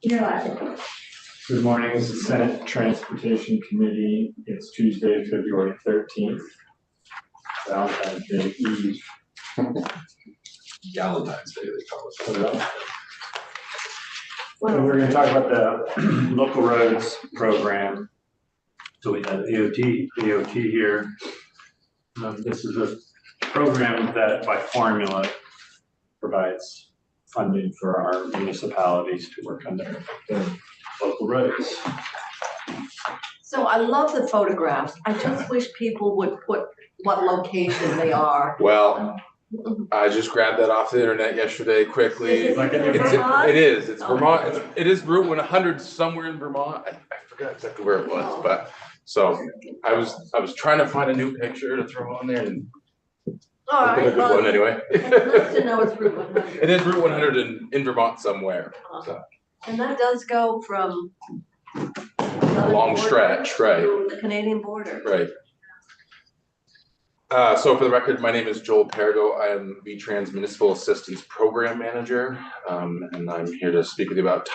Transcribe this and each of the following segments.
Yeah. Good morning, this is Senate Transportation Committee. It's Tuesday, February 13th, Valentine's Day Eve. Valentine's Day, they call it. And we're going to talk about the local roads program. So we have EOT here. This is a program that by formula provides funding for our municipalities to work on their local roads. So I love the photographs. I just wish people would put what location they are. Well, I just grabbed that off the internet yesterday quickly. Is it in It's Vermont? it is. It's Oh. Vermont. It is Route 100 somewhere in Vermont. I forgot exactly where it was, but so I was trying to find a new picture to throw on there, and All I think a right, good one anyway. nice to know it's Route 100. It is Route 100 in Vermont somewhere. So. And that does go from the Long border stretch, right? to the Canadian border. Right. So for the record, my name is Joel Perigo. I am VTrans Municipal Assistance Program Manager, and I'm here to speak with you about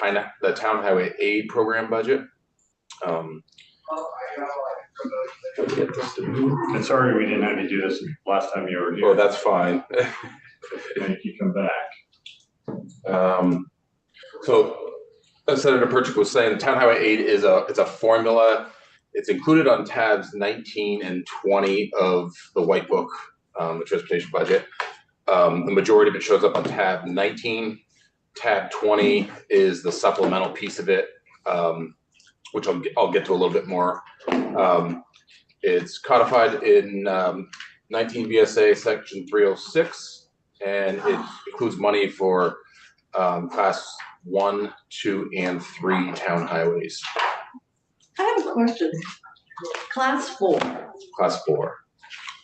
the Town Highway Aid Program budget. And sorry we didn't have you do this last time you were here. Oh, that's fine. Make you come back. So as Senator Perchik was saying, Town Highway Aid is a formula. It's included on tabs 19 and 20 of the White Book, the transportation budget. The majority of it shows up on tab 19. Tab 20 is the supplemental piece of it, which I'll get to a little bit more. It's codified in 19 VSA section 306, and it includes money for class 1, 2, and 3 town highways. I have a question. Class 4. Class 4.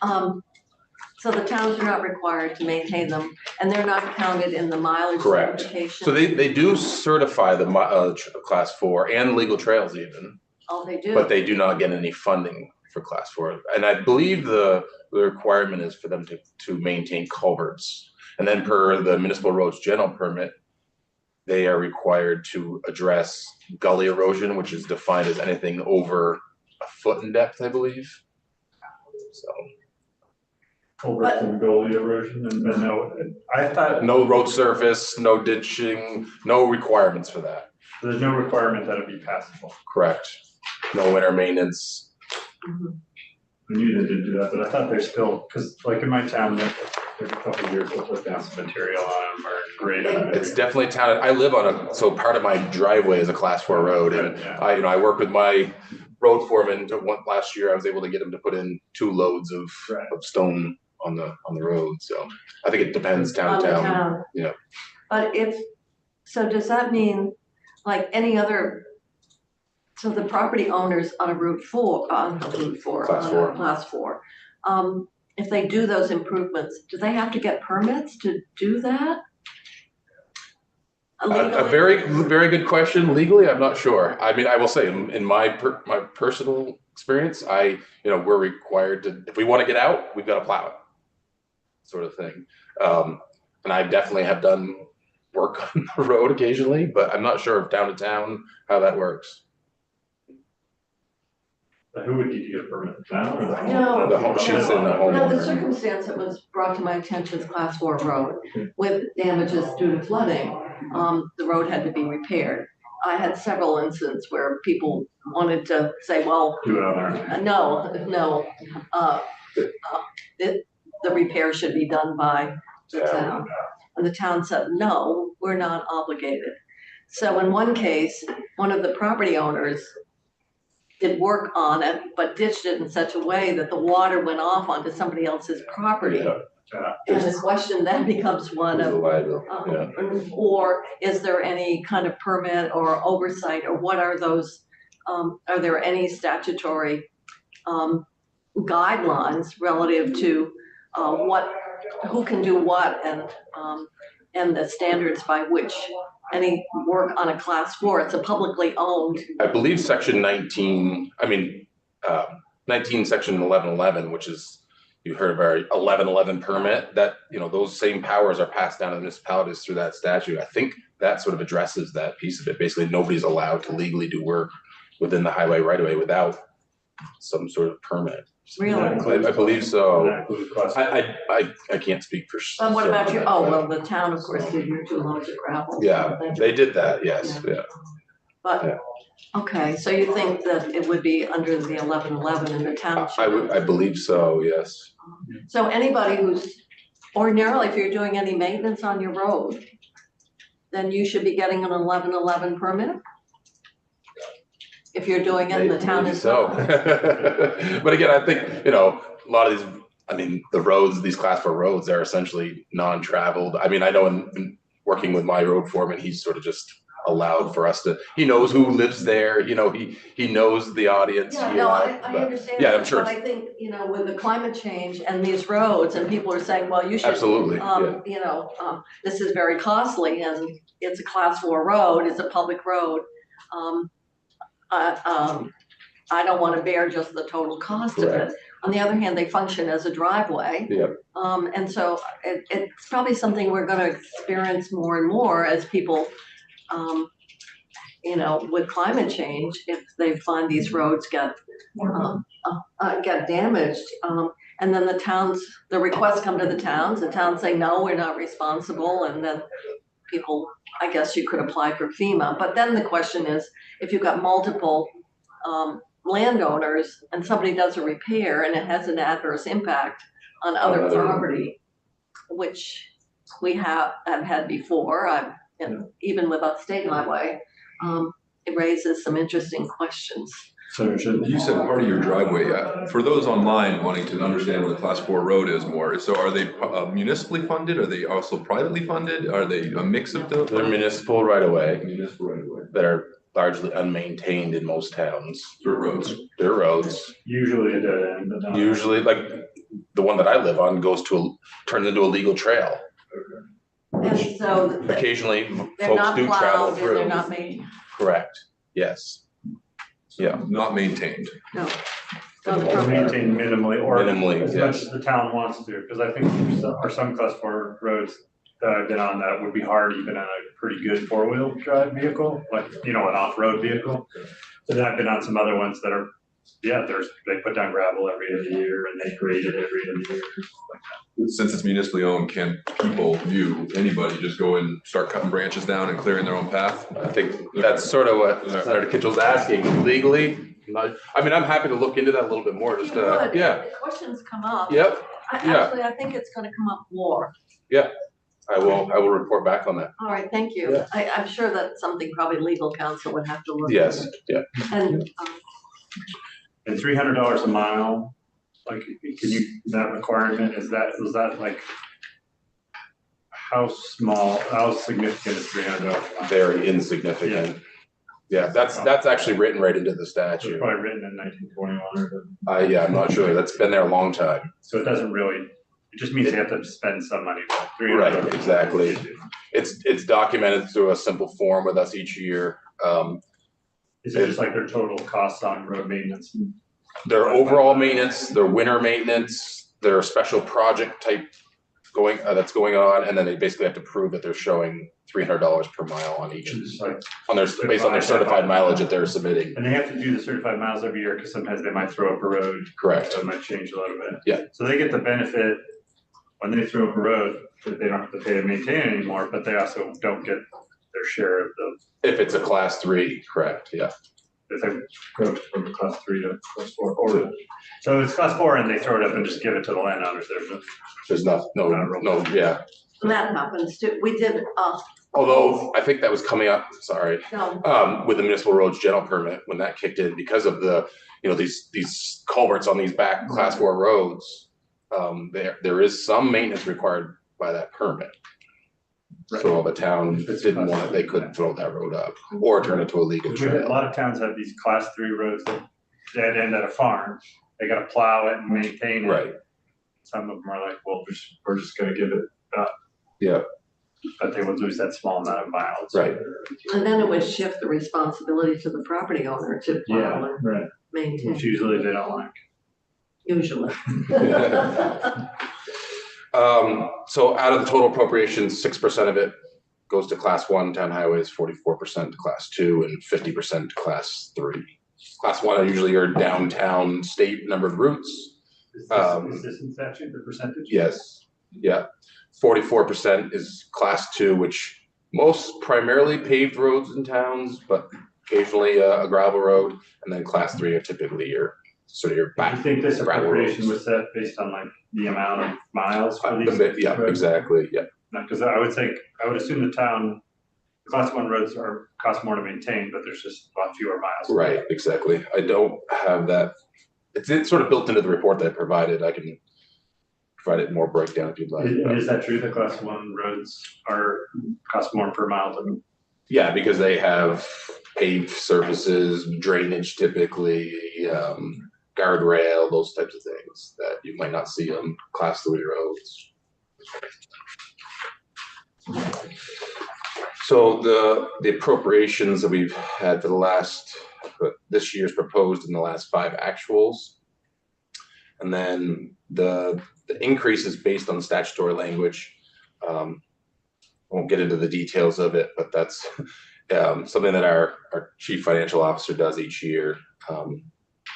So the towns are not required to maintain them, and they're not counted in the mileage Correct. certification? So they do certify the class 4 and legal trails even. Oh, they do? But they do not get any funding for class 4. And I believe the requirement is for them to maintain culverts. And then per the municipal roads general permit, they are required to address gully erosion, which is defined as anything over a foot in depth, I believe. So. Culverts and gully erosion, and no, I thought no road surface, no ditching, no requirements for that. There's no requirement that it be passable. Correct. No winter maintenance. Mm-hmm. I knew they did do that, but I thought they're still, because like in my town, every couple of years we'll put down some material on them or grade them. It's definitely town. I live on so part of my driveway is a class 4 road, and yeah. I work with my road foreman. Last year I was able to get him to put in 2 loads of stone on the road. So I think it depends town to town. Yeah. But so does that mean like any other? So the property owners on Route 4, class 4, if they do those improvements, do they have to get permits to do that? A very, very good question. Legally, I'm not sure. I mean, I will say in my personal experience, we're required to, if we want to get out, we've got to plow it, sort of thing. And I definitely have done work on the road occasionally, but I'm not sure if town to town how that works. Who would need to get a permit? No, the home. She's in the home. No, the circumstance that was brought to my attention is class 4 road with damages due to flooding. The road had to be repaired. I had several incidents where people wanted to say, well, do it on our no, the repair should be done by the town. And the town said, no, we're not obligated. So in one case, one of the property owners did work on it, but ditched it in such a way that the water went off onto somebody else's property. And the question then becomes one of, or is there any kind of permit or oversight, or what are those, are there any statutory guidelines relative to who can do what, and the standards by which any work on a class 4, it's a publicly owned. I believe section 19, 19 section 1111, which is, you heard of our 1111 permit, that, those same powers are passed down to the municipalities through that statute. I think that sort of addresses that piece of it. Basically, nobody's allowed to legally do work within the highway right away without some sort of permit. Really? I believe so. That includes class. I can't speak for. But what about certain you? on Oh, that, well, the town, of course, did your 2 loads of gravel. Yeah, they did that, yes, yeah. But, okay, so you think that it would be under the 1111 in the township? I believe so, yes. So anybody who's, ordinarily, if you're doing any maintenance on your road, then you should be getting an 1111 permit? If you're doing it, and the town Maybe is so. not. But again, I think, you know, a lot of these, I mean, the roads, these class 4 roads, they're essentially non-traveled. I mean, I know in working with my road foreman, he's sort of just allowed for us to, he knows who lives there, you know, he knows the audience. Yeah, you no, know, I but- understand. Yeah, I'm that, sure. But I think, you know, with the climate change and these roads, and people are saying, well, you should, Absolutely, yeah. you know, this is very costly, and it's a class 4 road, it's a public road. I don't want to bear just the total cost of it. Correct. On the other hand, they function as a driveway. Yep. And so it's probably something we're gonna experience more and more as people, you know, with climate change, if they find these roads get damaged. And then the requests come to the towns say, no, we're not responsible, and then people, I guess you could apply for FEMA. But then the question is, if you've got multiple landowners and somebody does a repair and it has an adverse impact on other property, which we have had before, even with a state highway, it raises some interesting questions. So should. You said part of your driveway, for those online wanting to understand what a class 4 road is more, so are they municipally funded? Are they also privately funded? Are they a mix of those? They're municipal right away Municipal right away. that are largely unmaintained in most towns. Dirt roads. Dirt roads, Usually a dead end, but not. usually like the one that I live on turns into a legal trail. And so Occasionally, they're folks not do travel plowed and they're through. not made, Correct, yes. Yeah. Not maintained. no. Or maintained minimally, or Minimally, as yes. much as the town wants to, because I think there are some class 4 roads that I've been on that would be hard even on a pretty good 4-wheel drive vehicle, like, you know, an off-road vehicle. But then I've been on some other ones that are, yeah, they put down gravel every other year and they grade it every other year. Since it's municipally owned, can people, anybody just go and start cutting branches down and clearing their own path? I think that's sort of what Senator Kitchell's asking, legally. I mean, I'm happy to look into that a little bit more, just, You would, yeah, if the questions come up. yep, yeah. Actually, I think it's gonna come up more. I will report back on that. All right, thank you. Yeah. I'm sure that's something probably legal counsel would have to look at. Yes, yeah. And, And $300 a mile, like, can you, that requirement, was that like, how significant is $300 a mile? Very insignificant. Yeah, that's actually written right into the It was statute. probably written in 1921 or, Yeah, I'm not sure. That's been there a long time. so it doesn't really, it just means they have to spend some money. Right, exactly. It's documented through a simple form with us each year. Is it just like their total costs on road maintenance? Their overall maintenance, their winter maintenance, their special project type that's going on, and then they basically have to prove that they're showing $300 per mile on each, Just like, based on their certified mileage that they're submitting. and they have to do the certified miles every year because sometimes they might throw up a road. Correct. So it might change a little bit. Yeah. So they get the benefit when they throw up a road that they don't have to pay to maintain it anymore, but they also don't get their share of the, If it's a class 3, correct, yeah. if they go from class 3 to class 4. Or, so it's class 4 and they throw it up and just give it to the landowners. There's no, yeah. that happens too. We did, Although I think that was coming up, sorry, no, with the municipal roads general permit, when that kicked in, because of the, these culverts on these back class 4 roads, there is some maintenance required by that permit. So the town didn't want it, they couldn't throw that road up or turn it to a legal A trail. lot of towns have these class 3 roads that dead end at a farm. They gotta plow it and maintain it. Right, Some of them are like, well, we're just gonna give it up. yeah, But they would lose that small amount of miles. right. and then it would shift the responsibility to the property owner to plow and Right. maintain, Which usually they don't like. usually. So out of the total appropriations, 6% of it goes to class 1 town highways, 44% to class 2, and 50% to class 3. Class 1 are usually your downtown state numbered routes. Is this in statute, the percentage? Yes, yeah. 44% is class 2, which most primarily paved roads in towns, but occasionally a gravel road. And then class 3 are typically your sort of your Do back. you think this gravel appropriation roads. was set based on like the amount of miles for these? Yeah, roads? exactly, yeah. Because I would assume the town, class 1 roads cost more to maintain, but there's just a lot fewer miles. Right, exactly. I don't have that. It's sort of built into the report that I provided. I can provide it more breakdown if you'd like. And is that true, that class 1 roads cost more per mile than? Yeah, because they have paved surfaces, drainage typically, guardrail, those types of things that you might not see on class 3 roads. So the appropriations that we've had for this year's proposed in the last 5 actuals. And then the increase is based on statutory language. Won't get into the details of it, but that's something that our chief financial officer does each year.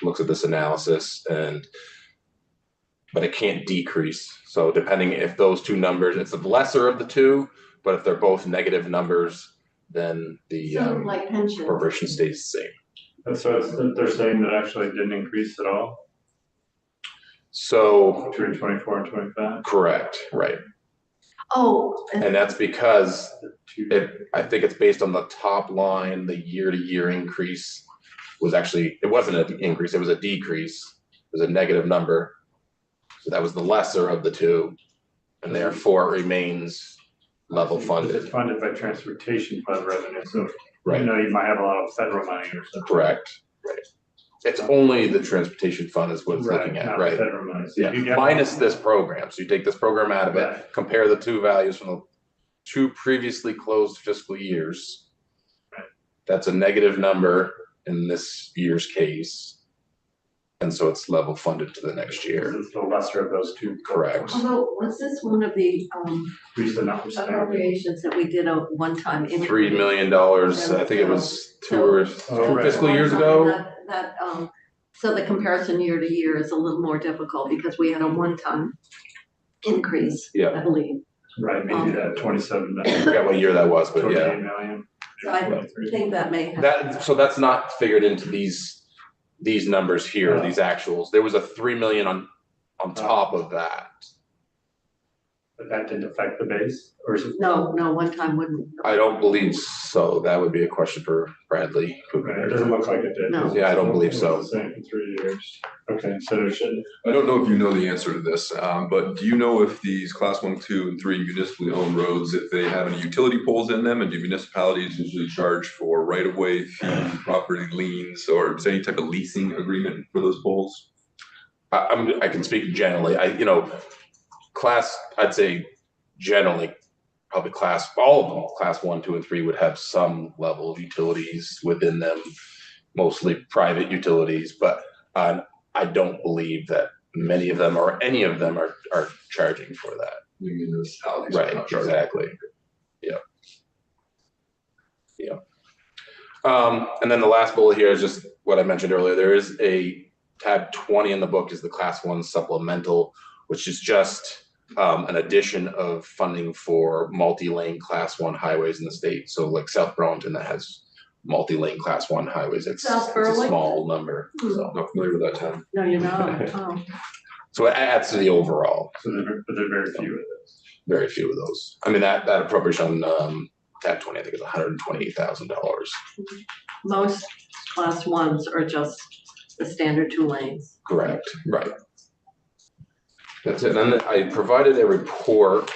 Looks at this analysis but it can't decrease. So depending if those two numbers, it's the lesser of the two, but if they're both negative numbers, then the Sort of like pension. appropriation stays the same. So they're saying that actually didn't increase at all So between 24 and 25? correct, right. Oh, And that's because Two- I think it's based on the top line, the year-to-year increase was actually, it wasn't an increase, it was a decrease. It was a negative number. So that was the lesser of the two, and therefore it remains level It's funded. funded by transportation fund revenue, so Right. you know, you might have a lot of federal money or something. Correct, right. It's only the transportation fund is what it's looking at, Not right? federal money. So Yeah, you get- minus this program. So you take this program out of it, Right. compare the two values from the 2 previously closed fiscal years. Right. That's a negative number in this year's case. And so it's level funded to the next year. It's the lesser of those two. Correct. although, was this one of the Increase the number. appropriations that we did a one-time increase? $3 million, I think it was two Oh, right. fiscal years ago. So the comparison year to year is a little more difficult because we had a one-time increase, Yeah. I believe. Right, maybe that 27 I million, forgot what year that was, but 28 yeah. million. So I think that may have. So that's not figured into these numbers here, these actuals. There was a 3 million on top of that. But that didn't affect the base, or is it? No, one time wouldn't. I don't believe so. That would be a question for Bradley. Right, it doesn't look like it did. No. Yeah, I don't believe It was so. the same for 3 years. Okay, so there shouldn't. I don't know if you know the answer to this, but do you know if these class 1, 2, and 3 municipally owned roads, if they have any utility poles in them, and do municipalities usually charge for right-of-way fee, property liens, or is there any type of leasing agreement for those poles? I can speak generally. I'd say generally, probably all of them, class 1, 2, and 3 would have some level of utilities within them, mostly private utilities, but I don't believe that many of them or any of them are charging for that. Municipalities are Right, not charging. exactly. Yeah. Yeah. And then the last bullet here is just what I mentioned earlier. There is a tab 20 in the book is the class 1 supplemental, which is just an addition of funding for multi-lane class 1 highways in the state. So like South Burlington that has multi-lane class 1 highways. It's South a Burlington? small number. So, Not familiar with that town. No, you're not. Oh. so it adds to the overall. So there are very few of those. Very few of those. I mean, that appropriation on tab 20, I think is $128,000. Most class ones are just the standard 2 lanes. Correct, right. That's it. And then I provided a report,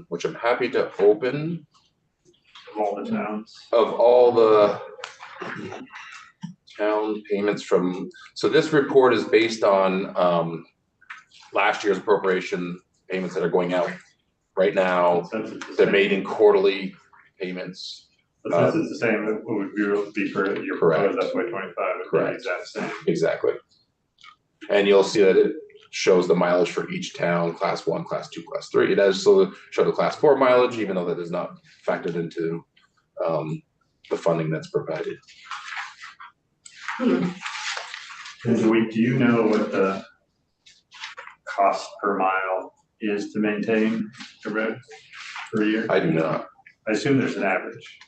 which I'm happy to open, Of all the towns. of all the town payments from, so this report is based on last year's appropriation payments that are going out right now. Since it's the They're same- made in quarterly payments. Since it's the same, it would be for your Correct. proposed FY 25, it's the Correct. exact same. Exactly. And you'll see that shows the mileage for each town, class 1, class 2, class 3. It does still show the class 4 mileage, even though that is not factored into the funding that's provided. Hmm. And do you know what the cost per mile is to maintain the road per year? I do not. I assume there's an average.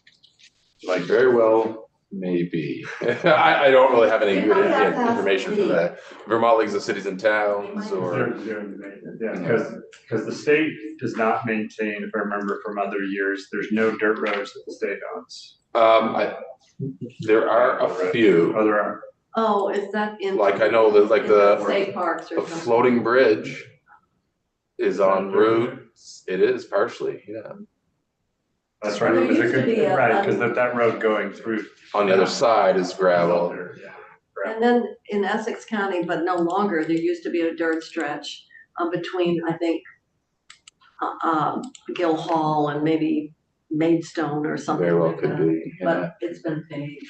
Like very well, maybe. I don't really have any good information for that. Vermont Leagues of Cities and Towns, They're or doing the maintenance, yeah, because the state does not maintain, if I remember from other years, there's no dirt roads that the state owns. there are a few. Oh, there are. Oh, is that in? Like I know there's like is that the state parks or something? floating bridge is on routes. It is partially, yeah. That's right, There because used to be a- right, because that road going through. On the other side is gravel. Yeah. And then in Essex County, but no longer, there used to be a dirt stretch between, I think, Gill Hall and maybe Maidstone or something Very well like could that. be, yeah. But it's been paved.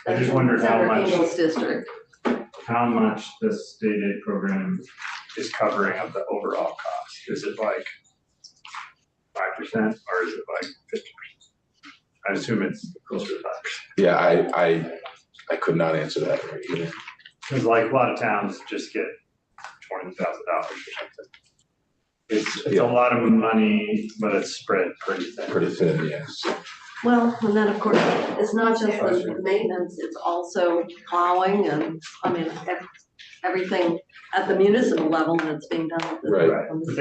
I just wondered how Center much- Ingalls District. How much this state aid program is covering of the overall cost? Is it like 5% or is it like 50%? I assume it's closer to 5%. Yeah, I could not answer that right either. Because like a lot of towns just get $20,000 or something. It's a lot of money, but it's spread pretty thin. Pretty thin, yes. Well, and then of course, it's not just the maintenance, it's also plowing and, I mean, everything at the municipal level that's being done. at the- Right. But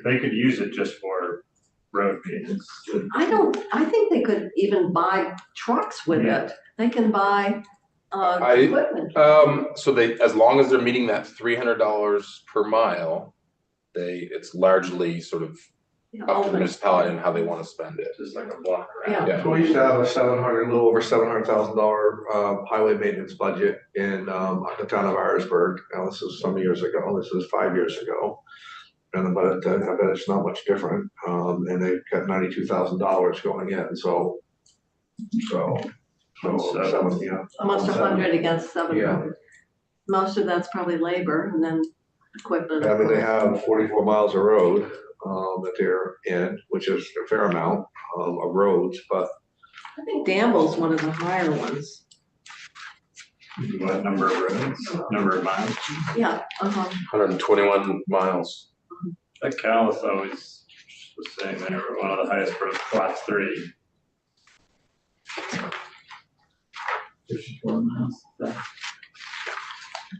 they could use it just for road maintenance. I think they could even buy trucks with Yeah. it. They can buy, equipment. So they, as long as they're meeting that $300 per mile, it's largely sort of up to the Open. municipality and how they want to spend it. Just like a block Yeah. around. Yeah. So we used to have a a little over $700,000 highway maintenance budget in the town of Irisburg. Now, this is some years ago, this was 5 years ago. And but I bet it's not much different. And they've got $92,000 going in, so seven, yeah. Almost 100 against 700. Yeah. Most of that's probably labor and then equipment. I mean, they have 44 miles of road that they're in, which is a fair amount of roads, but I think Danville's one of the higher ones. What number of roads, number of miles? Yeah, 121 miles. Like Callis always was saying they were one of the highest for class 3. 54 miles.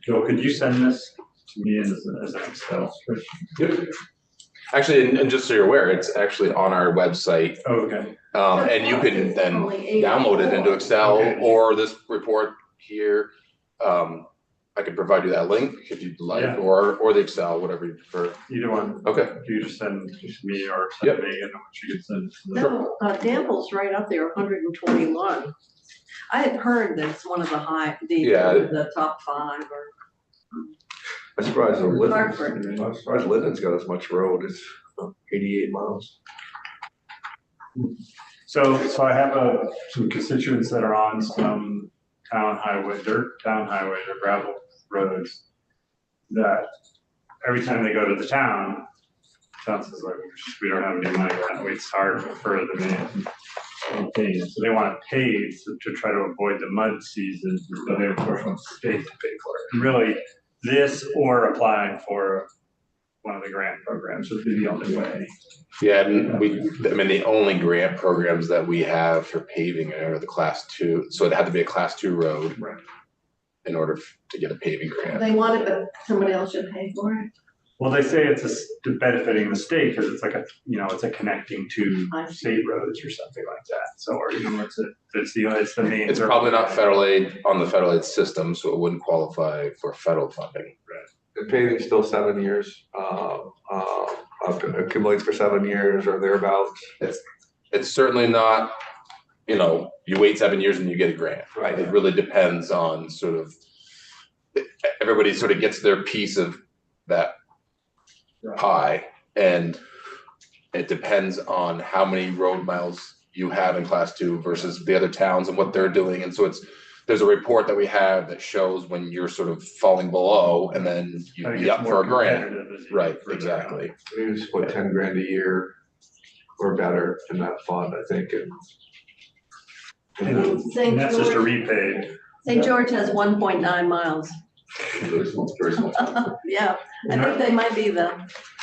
Joe, could you send this to me as an Excel spreadsheet? Yep. Actually, and just so you're aware, it's actually on our website. Oh, okay. And you can then download it into Excel Okay. or this report here. I can provide you that link if you'd like, Yeah. or the Excel, whatever you prefer. Either one. Okay. You just send just me or Yep. send Megan, and she could send. No, Danville's right up there, 121. I had heard that it's one of the Yeah. the top 5 or. I'm surprised Linden, Hartford. I'm surprised Linden's got as much road, it's 88 miles. So I have some constituents that are on some town highways or gravel roads that every time they go to the town says like, we don't have any money, it's hard for the maintain. So they want to pave to try to avoid the mud season, so they of course want the state to pay for it. And really, this or applying for one of the grant programs would be the only way. Yeah, and the only grant programs that we have for paving are the class 2. So it had to be a class 2 road. Right. In order to get a paving grant. They want it, but somebody else should pay for it. Well, they say it's benefiting the state because it's like it's a connecting to I see. state roads or something like that. So, or it's the main. It's probably not federal aid on the federal aid system, so it wouldn't qualify for federal funding. And paving's still 7 years, accumulates for 7 years or thereabouts. It's certainly not, you wait 7 years and you get a grant. Right. It really depends on sort of, everybody sort of gets their piece of that pie, and it depends on how many road miles you have in class 2 versus the other towns and what they're doing. And so there's a report that we have that shows when you're sort of falling below, and then you'd Kinda be gets up more for a grant. competitive as you Right, get further exactly. We just put 10 grand a year or better in that fund, I think, and. And St. that's just a George, repaid. St. George has 1.9 miles. Very small, very small. Yeah, I think they might be the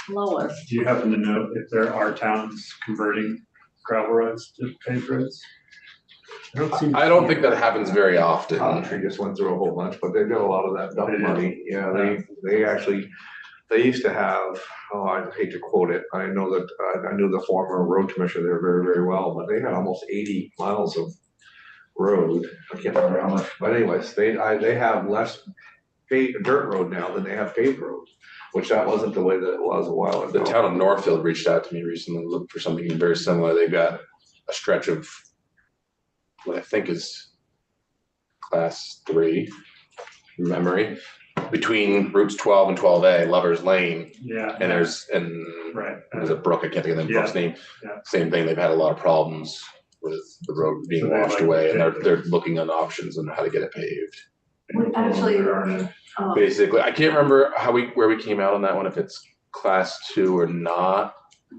lowest. Do you happen to know if there are towns converting gravel roads to paved roads? I don't think that happens very often. Coventry just went through a whole bunch, but they've got a lot of that dump money. Yeah, they actually, they used to have, oh, I hate to quote it. I know that, I knew the former road commissioner there very, very well, but they had almost 80 miles of road. I can't remember how much, but anyways, they have less paved dirt road now than they have paved road, which that wasn't the way that it was a while ago. The town of Northfield reached out to me recently, looking for something very similar. They've got a stretch of what I think is class 3 from memory, between routes 12 and 12A, Lover's Lane, Yeah. and there's Right. a brook, I can't think of the brook's name. Yeah. Same thing, they've had a lot of problems with the road being So they washed like- away, and they're looking at options on how to get it paved. Actually, Basically, I can't remember where we came out on that one, if it's class 2 or not.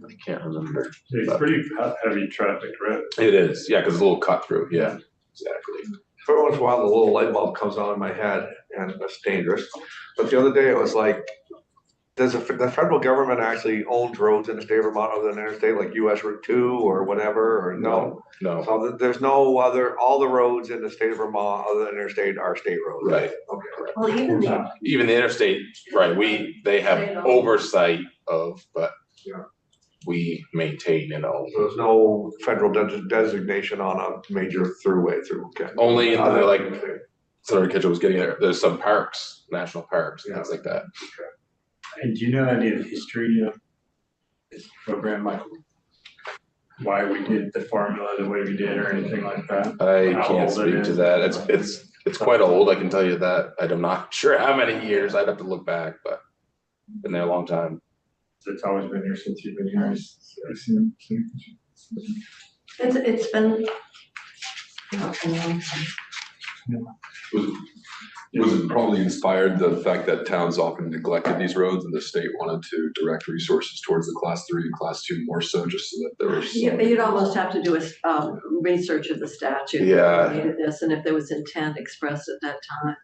I can't remember. It's pretty heavy traffic road. It is, yeah, because it's a little cut through, yeah, exactly. Every once in a while, the little light bulb comes on in my head, and it's dangerous. But the other day, it was like, the federal government actually owns roads in the state of Vermont other than interstate, like US Route 2 or whatever, or no? No, So there's no other, all the roads in the state of Vermont other than interstate are state roads? right. Okay. well, Even the interstate, right, they have oversight of, but Yeah. we maintain and own. So there's no federal designation on a major throughway through, okay? Only in the, like, Okay. Senator Kitchell was getting there, there's some parks, national parks, and things like that. And do you know any of the history of this program, Michael? Why we did the formula the way we did or anything like that? I How can't old it speak to is? that, it's quite old, I can tell you that, I'm not sure how many years, I'd have to look back, but been there a long time. It's always been here since you've been here. I've seen it's been, a long time. Was it probably inspired the fact that towns often neglected these roads and the state wanted to direct resources towards the class 3 and class 2 more so, just so that there was. You'd almost have to do a research of the statute. Yeah. Needed this, and if there was intent expressed at that time.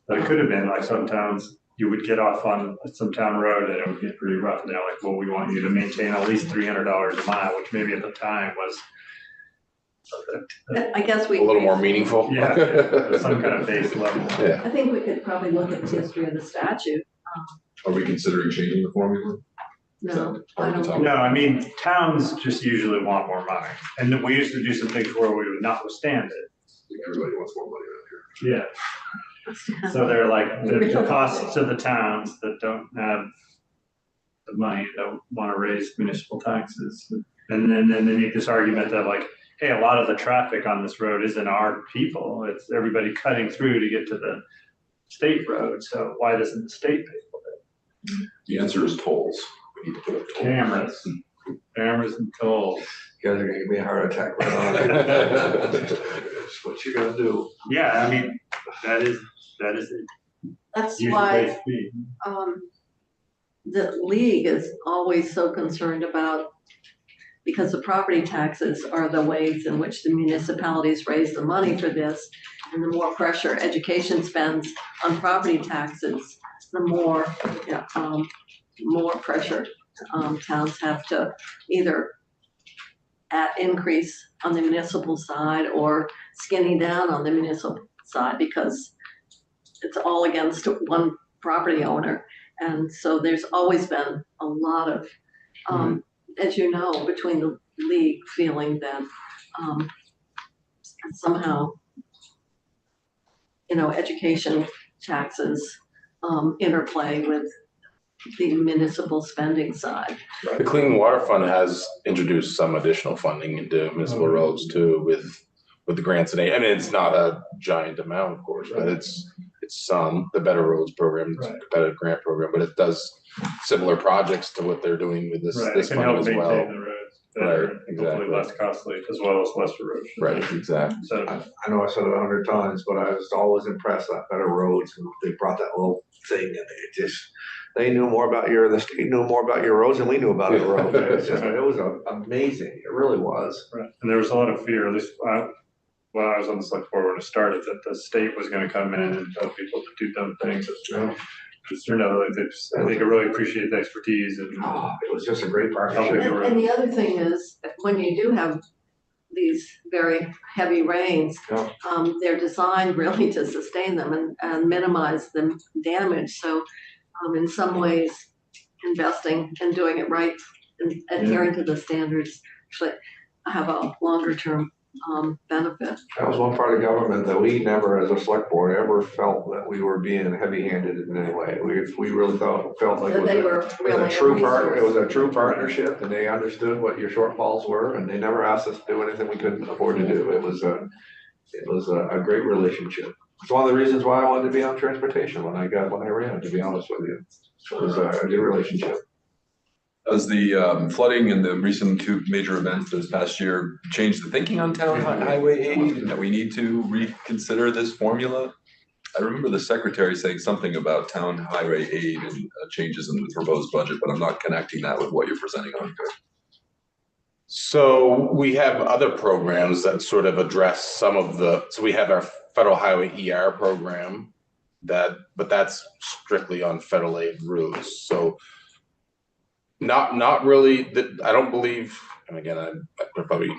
But it could have been like some towns, you would get off on some town road and it would get pretty rough. And they're like, well, we want you to maintain at least $300 a mile, which maybe at the time was I guess A little more meaningful. yeah, some kind of base level. Yeah, I think we could probably look at the history of the statute. Are we considering changing the formula? No, I don't think. No, I mean, towns just usually want more money. And then we used to do some things where we would not withstand it. Everybody wants more money around Yeah. So they're like, the costs to the towns that don't have the money, don't want to raise municipal taxes. And then they make this argument that like, hey, a lot of the traffic on this road isn't our people. It's everybody cutting through to get to the state road. So why doesn't the state pay for it? here. The answer is tolls. We need to put up tolls. Cameras and tolls. You guys are gonna give me a heart attack right on. That's what you gonna do. Yeah, I mean, that is it. That's User why, based fee. the league is always so concerned about, because the property taxes are the ways in which the municipalities raise the money for this. And the more pressure education spends on property taxes, the more, more pressure towns have to either increase on the municipal side or skinny down on the municipal side, because it's all against one property owner. And so there's always been a lot of, as you know, between the league feeling that somehow, education taxes interplay with the municipal spending side. the Clean Water Fund has introduced some additional funding into municipal roads too, with the grants and aid. I mean, it's not a giant amount, of course, but it's some. The Better Roads program, it's a competitive grant program, but it does similar projects to what they're doing with this Right, it this can fund help as maintain well. the roads. that are Right, exactly. hopefully less costly as well as less erosion. Right, exactly. So, I know I said it 100 times, but I was always impressed at Better Roads, and they brought that little thing, and they knew more about the state knew more about your roads than we knew about our roads. It was amazing, it really was. right, and there was a lot of fear, at least when I was on the select board when it started, that the state was gonna come in and tell people to do dumb things. It's turned out like I think I really appreciate the expertise and. Oh, it was just a great Okay. partnership. And the other thing is, when you do have these very heavy rains, Yeah. they're designed really to sustain them and minimize the damage. So in some ways, investing and doing it right and adhering to the standards actually have a longer term benefit. That was one part of government that we never, as a select board, ever felt that we were being heavy-handed in any way. We really felt like That they were it was really a true resource. it was a true partnership, and they understood what your shortfalls were, and they never asked us to do anything we couldn't afford to do. It was a great relationship. It's one of the reasons why I wanted to be on transportation when I ran, to be honest with you. It was a good relationship. Does the flooding and the recent two major events this past year change the thinking on town highway aid and that we need to reconsider this formula? I remember the secretary saying something about town highway aid and changes in the proposed budget, but I'm not connecting that with what you're presenting on. So we have other programs that sort of address some of so we have our federal highway ER program but that's strictly on federal aid routes. So not really, I don't believe, and again, I probably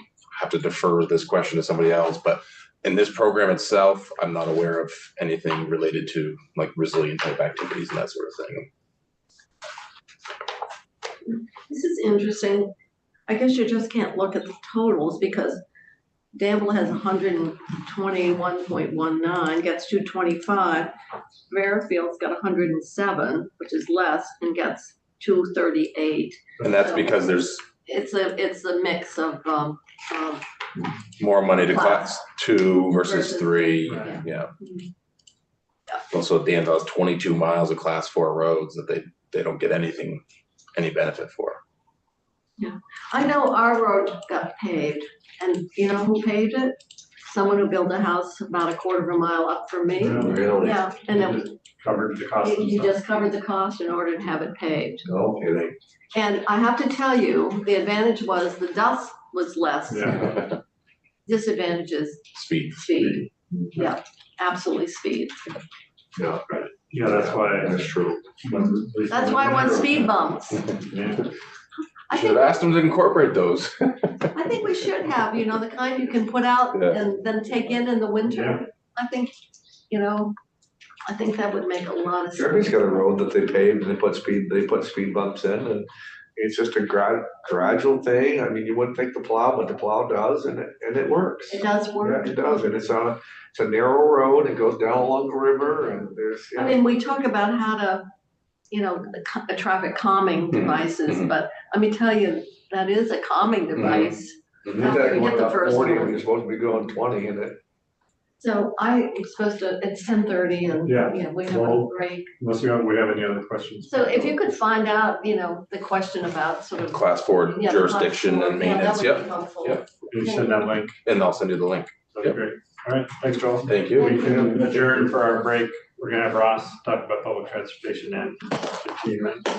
have to defer this question to somebody else, but in this program itself, I'm not aware of anything related to like resilient type activities and that sort of thing. This is interesting. I guess you just can't look at the totals because Danville has 121.19, gets 225. Fairfield's got 107, which is less, and gets 238. And that's because there's It's a mix of more money to class 2 versus Versus 3. Right. Yeah. Also, Danville has 22 miles of class 4 roads that they don't get any benefit for. Yeah, I know our road got paved, and you know who paved it? Someone who built a house about a quarter of a mile up from me. Really? Yeah, and it, Covered the cost of he stuff. just covered the cost in order to have it paved. No kidding. And I have to tell you, the advantage was the dust was less. Yeah. Disadvantage is Speed. speed. Yeah, absolutely speed. Yeah, Yeah, that's why. that's true. That's why I want speed bumps. Yeah. I Should have think, asked them to incorporate those. I think we should have, you know, the kind you can put out Yeah. and then take in the winter. Yeah. I think, you know, I think that would make a lot of sense. Jeremy's got a road that they paved and they put speed bumps in, and it's just a gradual thing. I mean, you wouldn't think the plow, but the plow does, and it works. It does work. Yeah, it does, and it's a narrow road, it goes down along the river, and there's, I mean, we talk about how to, you know, the traffic calming devices, mhm. but let me tell you, that is a calming device. you After that we going get the up first 40 one. when you're supposed to be going 20, and it, So it's 10:30 and, Yeah. we have a Well- break. Unless we have any other questions. So if you could find out, you know, the question about sort of. Class 4 Yeah, the jurisdiction class and four, yeah, that maintenance. would Yep. be helpful. Yep. Can you send that link? And I'll send you the link. That'd be great. All right, thanks, Joel. Thank you. We can adjourn for our break. We're gonna have Ross talk about public transportation in 15 minutes.